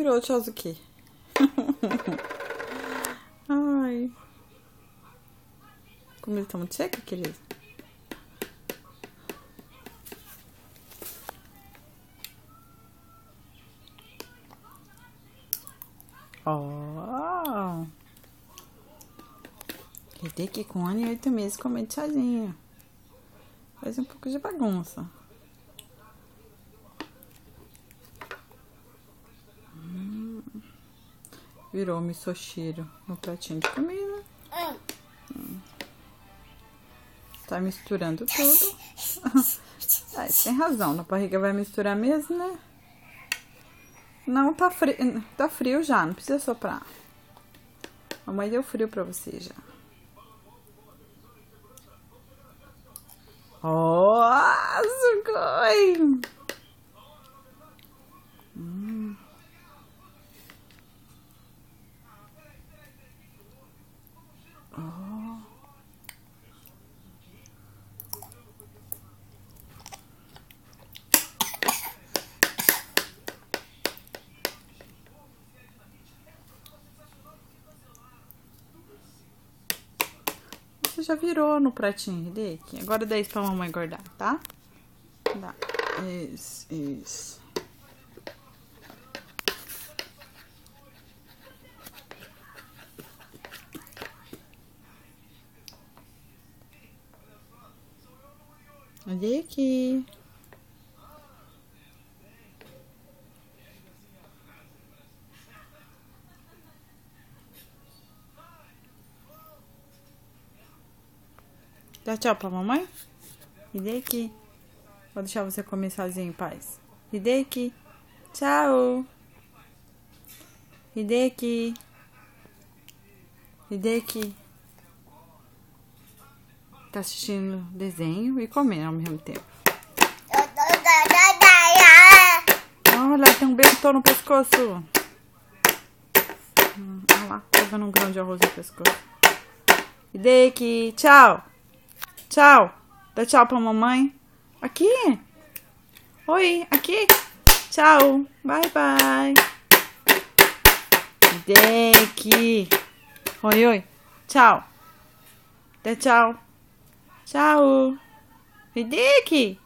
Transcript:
virou, Tchauzuki. Ai. A comida tá muito seca, querido. Ó. Hideki com 1 ano e 8 meses comendo sozinho. Faz um pouco de bagunça. Virou misoshiro no pratinho de comida. Tá misturando tudo. Tem razão, na barriga vai misturar mesmo, né? Não, tá frio já, não precisa soprar. A mãe deu frio pra você já. Ó, sugoi! Você já virou no pratinho, Hideki. Agora dá isso pra mamãe guardar, tá? Dá. Isso. Hideki. Dá tchau pra mamãe? Hideki. Vou deixar você comer sozinho em paz. Hideki. Tchau. Hideki. Hideki. Tá assistindo desenho e comendo ao mesmo tempo. Olha, tem um bentô no pescoço. Olha lá, pegando um grão de arroz no pescoço. Hideki, tchau. Tchau. Dá tchau pra mamãe. Aqui. Oi, aqui. Tchau. Bye, bye. Hideki. Oi. Tchau. Dá tchau. Tchau. Hideki.